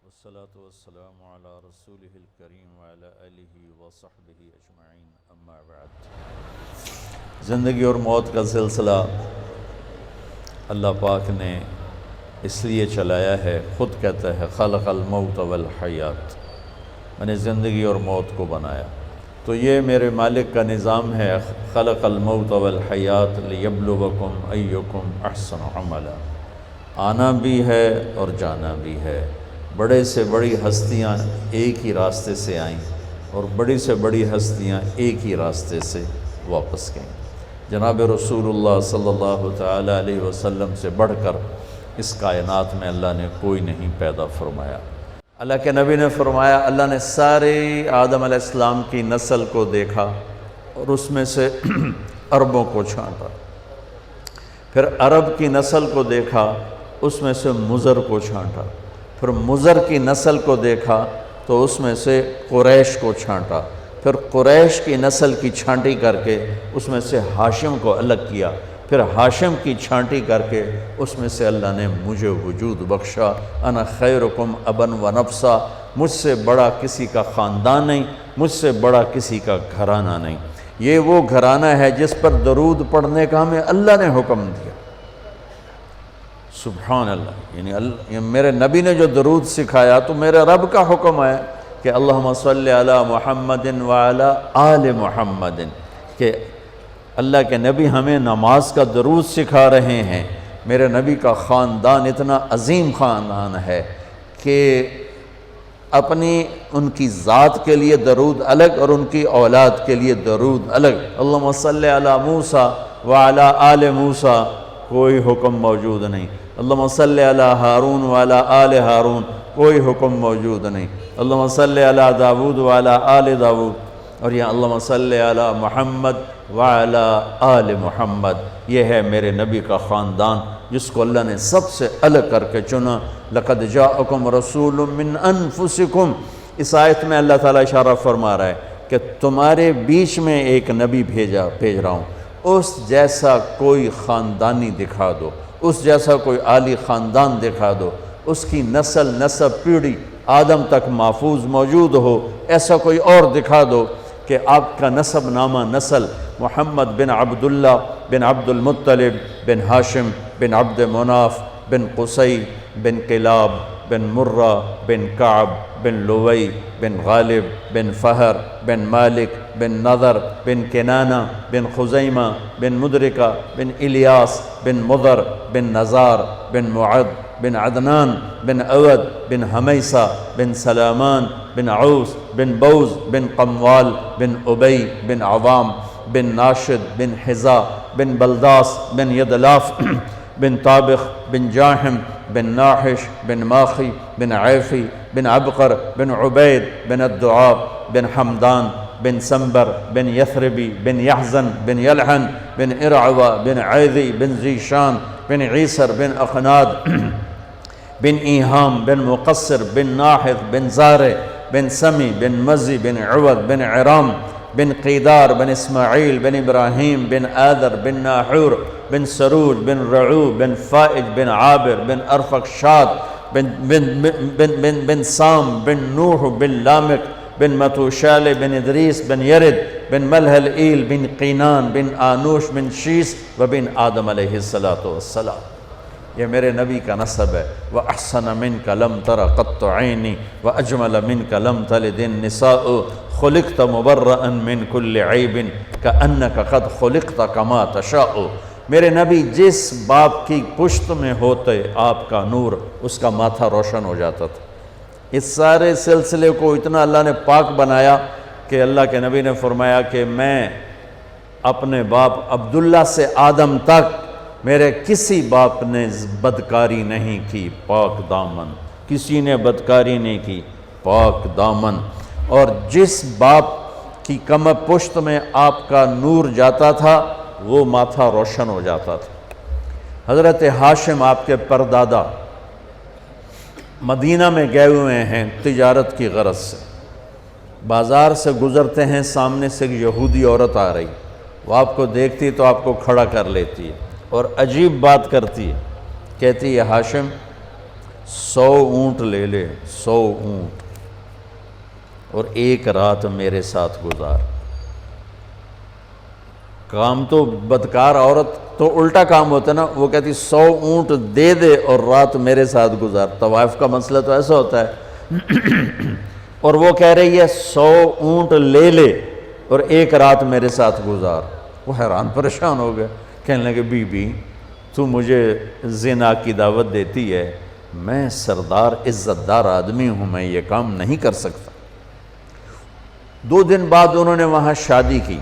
والصلاة والسلام على رسوله الكريم وعلى آله وصحبه اجمعین اما بعد۔ زندگی اور موت کا سلسلہ اللہ پاک نے اس لیے چلایا ہے، خود کہتا ہے خلق الموت والحیات، میں نے زندگی اور موت کو بنایا۔ تو یہ میرے مالک کا نظام ہے، خلق الموت والحیات لیبلوکم ایکم احسن عملا۔ آنا بھی ہے اور جانا بھی ہے۔ بڑے سے بڑی ہستیاں ایک ہی راستے سے آئیں اور بڑی سے بڑی ہستیاں ایک ہی راستے سے واپس گئیں۔ جناب رسول اللہ صلی اللہ تعالی علیہ وسلم سے بڑھ کر اس کائنات میں اللہ نے کوئی نہیں پیدا فرمایا۔ اللہ کے نبی نے فرمایا، اللہ نے سارے آدم علیہ السلام کی نسل کو دیکھا اور اس میں سے عربوں کو چھانٹا، پھر عرب کی نسل کو دیکھا، اس میں سے مضر کو چھانٹا، پھر مضر کی نسل کو دیکھا تو اس میں سے قریش کو چھانٹا، پھر قریش کی نسل کی چھانٹی کر کے اس میں سے ہاشم کو الگ کیا، پھر ہاشم کی چھانٹی کر کے اس میں سے اللہ نے مجھے وجود بخشا۔ انا خیرکم ابا و نفسا، مجھ سے بڑا کسی کا خاندان نہیں، مجھ سے بڑا کسی کا گھرانہ نہیں۔ یہ وہ گھرانہ ہے جس پر درود پڑھنے کا ہمیں اللہ نے حکم دیا۔ سبحان اللہ، یعنی میرے نبی نے جو درود سکھایا تو میرے رب کا حکم ہے کہ اللہم صلی علی محمد وعلی آل محمد، کہ اللہ کے نبی ہمیں نماز کا درود سکھا رہے ہیں۔ میرے نبی کا خاندان اتنا عظیم خاندان ہے کہ اپنی ان کی ذات کے لیے درود الگ اور ان کی اولاد کے لیے درود الگ۔ اللہم صلی علی موسیٰ وعلی آل موسیٰ کوئی حکم موجود نہیں۔ اللہم صلی علی ہارون وعلی آل ہارون کوئی حکم موجود نہیں۔ اللہم صلی علی داود وعلی آل داود، اور یہ اللہم صلی علی محمد وعلی آل محمد، یہ ہے میرے نبی کا خاندان جس کو اللہ نے سب سے الگ کر کے چنا۔ لقد جاءکم رسول من انفسکم، اس آیت میں اللہ تعالیٰ اشارہ فرما رہا ہے کہ تمہارے بیچ میں ایک نبی بھیج رہا ہوں، اس جیسا کوئی خاندانی دکھا دو، اس جیسا کوئی عالی خاندان دکھا دو، اس کی نسب پیڑھی آدم تک محفوظ موجود ہو، ایسا کوئی اور دکھا دو کہ آپ کا نسب نامہ نسل محمد بن عبداللہ بن عبد المطلب بن ہاشم بن عبد مناف بن قصی بن کلاب بن مرہ بن کعب بن لوی بن غالب بن فہر بن مالک بن نضر بن کنانہ بن خزیمہ بن مدرکہ بن الیاس بن مضر بن نزار بن معد بن عدنان بن عود بن حمیسہ بن سلامان بن عوس بن بوز بن قموال بن ابی بن عوام بن ناشد بن حزا بن بلداس بن یدلاف بن طابخ بن جاحم بن ناحش بن ماخی بن عیفی بن عبقر بن عبید بن الدعاب بن حمدان بن سنبر بن یثربی بن یحزن بن یلحن بن ارعوہ بن عیذی بن ذیشان بن عیسر بن اخناد بن ایہام بن مقصر بن ناحث بن زارع بن سمی بن مزی بن عوض بن عرام بن قیدار بن اسماعیل بن ابراہیم بن آدر بن ناحور بن سروج بن رعو بن فائج بن عابر بن ارفقشاد بن سام بن نوح بن لامک بن متوشال بن ادریس بن یرد بن ملہل ایل بن قینان بن آنوش بن شیس و بن آدم علیہ السلام۔ یہ میرے نبی کا نسب ہے۔ وَأَحْسَنَ مِنْكَ لَمْ تَرَ قَطُّ عَيْنِي وَأَجْمَلَ مِنْكَ لَمْ تَلِدِ النِّسَاءُ خُلِقْتَ مُبَرَّأً مِنْ كُلِّ عَيْبٍ كَأَنَّكَ قَدْ خُلِقْتَ كَمَا تَشَاءُ۔ میرے نبی جس باپ کی پشت میں ہوتے آپ کا نور، اس کا ماتھا روشن ہو جاتا تھا۔ اس سارے سلسلے کو اتنا اللہ نے پاک بنایا کہ اللہ کے نبی نے فرمایا کہ میں اپنے باپ عبداللہ سے آدم تک میرے کسی باپ نے بدکاری نہیں کی، پاک دامن، کسی نے بدکاری نہیں کی، پاک دامن۔ اور جس باپ کی کم پشت میں آپ کا نور جاتا تھا وہ ماتھا روشن ہو جاتا تھا۔ حضرت ہاشم آپ کے پردادا مدینہ میں گئے ہوئے ہیں تجارت کی غرض سے، بازار سے گزرتے ہیں، سامنے سے ایک یہودی عورت آ رہی، وہ آپ کو دیکھتی تو آپ کو کھڑا کر لیتی ہے اور عجیب بات کرتی ہے، کہتی ہے ہاشم 100 اونٹ لے لے، 100 اونٹ، اور ایک رات میرے ساتھ گزار۔ کام تو بدکار عورت تو الٹا کام ہوتا ہے نا، وہ کہتی 100 اونٹ دے دے اور رات میرے ساتھ گزار۔ طواف کا مسئلہ تو ایسا ہوتا ہے، اور وہ کہہ رہی ہے 100 اونٹ لے لے اور ایک رات میرے ساتھ گزار۔ وہ حیران پریشان ہو گئے، کہنے لگے بی بی تو مجھے زنا کی دعوت دیتی ہے، میں سردار عزت دار آدمی ہوں، میں یہ کام نہیں کر سکتا۔ 2 دن بعد انہوں نے وہاں شادی کی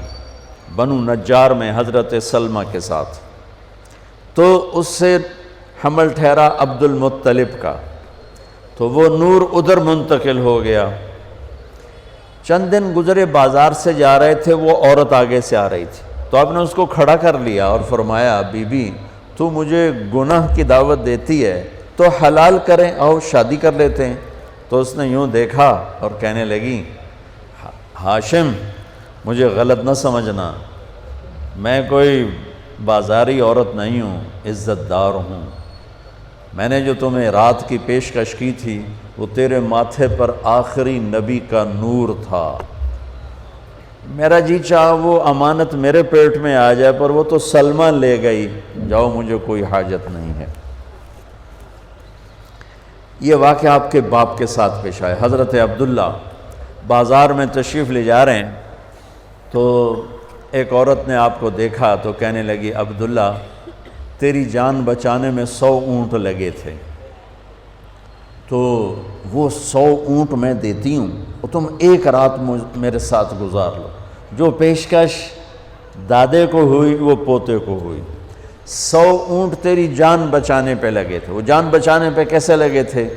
بنو نجار میں حضرت سلمہ کے ساتھ، تو اس سے حمل ٹھہرا عبد المطلب کا، تو وہ نور ادھر منتقل ہو گیا۔ چند دن گزرے، بازار سے جا رہے تھے، وہ عورت آگے سے آ رہی تھی، تو آپ نے اس کو کھڑا کر لیا اور فرمایا بی بی تو مجھے گناہ کی دعوت دیتی ہے تو حلال کریں، آؤ شادی کر لیتے ہیں۔ تو اس نے یوں دیکھا اور کہنے لگی ہاشم مجھے غلط نہ سمجھنا، میں کوئی بازاری عورت نہیں ہوں، عزت دار ہوں، میں نے جو تمہیں رات کی پیشکش کی تھی وہ تیرے ماتھے پر آخری نبی کا نور تھا، میرا جی چاہا وہ امانت میرے پیٹ میں آ جائے، پر وہ تو سلمہ لے گئی، جاؤ مجھے کوئی حاجت نہیں ہے۔ یہ واقعہ آپ کے باپ کے ساتھ پیش آئے۔ حضرت عبداللہ بازار میں تشریف لے جا رہے ہیں، تو ایک عورت نے آپ کو دیکھا تو کہنے لگی عبداللہ تیری جان بچانے میں 100 اونٹ لگے تھے، تو وہ 100 اونٹ میں دیتی ہوں اور تم ایک رات میرے ساتھ گزار لو۔ جو پیشکش دادے کو ہوئی وہ پوتے کو ہوئی۔ 100 اونٹ تیری جان بچانے پہ لگے تھے۔ وہ جان بچانے پہ کیسے لگے تھے؟